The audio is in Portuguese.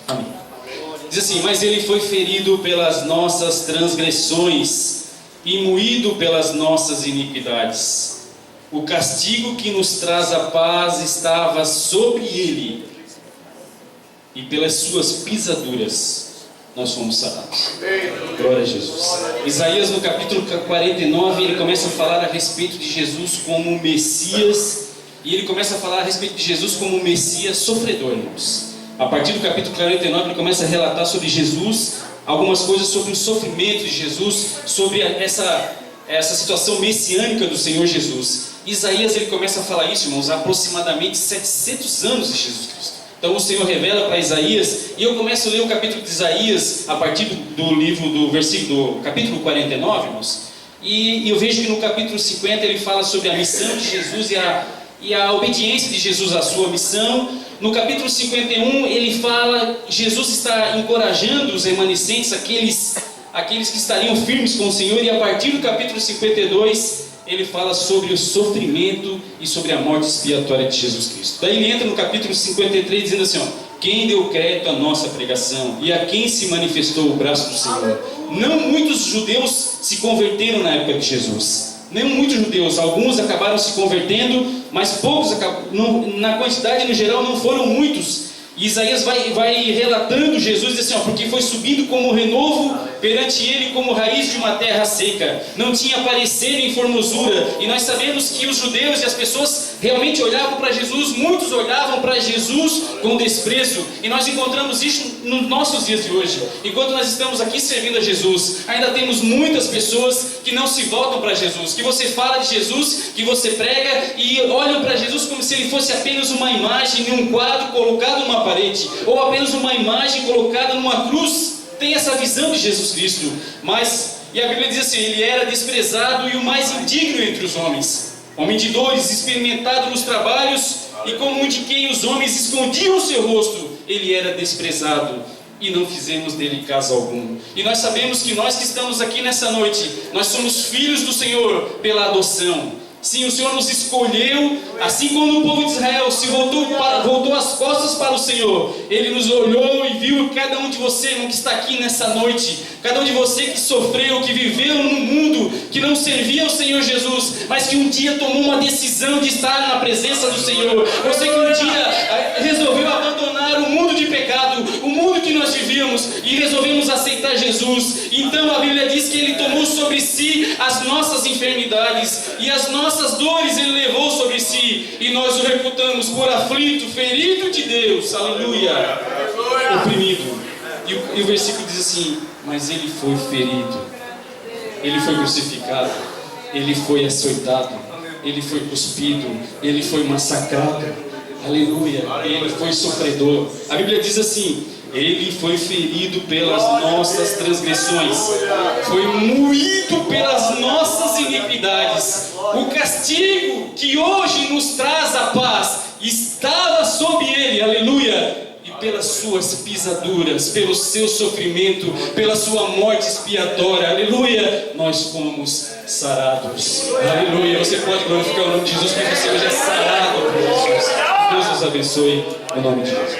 Amém. Diz assim: mas ele foi ferido pelas nossas transgressões e moído pelas nossas iniquidades. O castigo que nos traz a paz estava sobre ele, e pelas suas pisaduras nós fomos sarados. Glória a Jesus. Isaías, no capítulo 49, ele começa a falar a respeito de Jesus como Messias, e ele começa a falar a respeito de Jesus como Messias sofredor, irmãos. A partir do capítulo 49, ele começa a relatar sobre Jesus, algumas coisas sobre o sofrimento de Jesus, sobre essa situação messiânica do Senhor Jesus. Isaías, ele começa a falar isso, irmãos, há aproximadamente 700 anos de Jesus Cristo. Então o Senhor revela para Isaías, e eu começo a ler o capítulo de Isaías a partir do livro do versículo, do capítulo 49, irmãos, e eu vejo que no capítulo 50 ele fala sobre a missão de Jesus e a obediência de Jesus à sua missão. No capítulo 51 ele fala, Jesus está encorajando os remanescentes, aqueles que estariam firmes com o Senhor, e a partir do capítulo 52 ele fala sobre o sofrimento e sobre a morte expiatória de Jesus Cristo. Daí ele entra no capítulo 53 dizendo assim, quem deu crédito à nossa pregação e a quem se manifestou o braço do Senhor? Não muitos judeus se converteram na época de Jesus. Não muitos judeus, alguns acabaram se convertendo, mas poucos, na quantidade no geral não foram muitos. E Isaías vai relatando Jesus, diz assim, porque foi subindo como renovo perante ele, como raiz de uma terra seca, não tinha parecer nem formosura. E nós sabemos que os judeus e as pessoas realmente olhavam para Jesus, muitos olhavam para Jesus com desprezo, e nós encontramos isso nos nossos dias de hoje. Enquanto nós estamos aqui servindo a Jesus, ainda temos muitas pessoas que não se voltam para Jesus, que você fala de Jesus, que você prega, e olham para Jesus como se ele fosse apenas uma imagem em um quadro colocado numa parede, ou apenas uma imagem colocada numa cruz. Tem essa visão de Jesus Cristo, e a Bíblia diz assim, ele era desprezado e o mais indigno entre os homens, homem de dores, experimentado nos trabalhos, e como um de quem os homens escondiam o seu rosto, ele era desprezado, e não fizemos dele caso algum. E nós sabemos que nós que estamos aqui nessa noite, nós somos filhos do Senhor pela adoção. Sim, o Senhor nos escolheu, assim como o povo de Israel se voltou as costas para o Senhor, Ele nos olhou e viu cada um de você, irmão, que está aqui nessa noite, cada um de você que sofreu, que viveu num mundo que não servia ao Senhor Jesus, mas que um dia tomou uma decisão de estar na presença do Senhor. Você que um dia resolveu abandonar o mundo de pecado, o mundo que nós vivíamos, e resolvemos aceitar Jesus. Então a Bíblia diz que Ele tomou sobre si as nossas enfermidades e as nossas dores Ele levou sobre si, e nós o reputamos por aflito, ferido de Deus, aleluia, oprimido. E o versículo diz assim, mas Ele foi ferido, Ele foi crucificado, Ele foi açoitado, Ele foi cuspido, Ele foi massacrado, aleluia, Ele foi sofredor. A Bíblia diz assim, Ele foi ferido pelas nossas transgressões, foi moído pelas nossas iniquidades. O castigo que hoje nos traz a paz estava sobre Ele, aleluia. E pelas suas pisaduras, pelo seu sofrimento, pela sua morte expiatória, aleluia, nós fomos sarados, aleluia. Você pode glorificar o nome de Jesus, porque você hoje é sarado por Jesus. Deus nos abençoe, no nome de Jesus.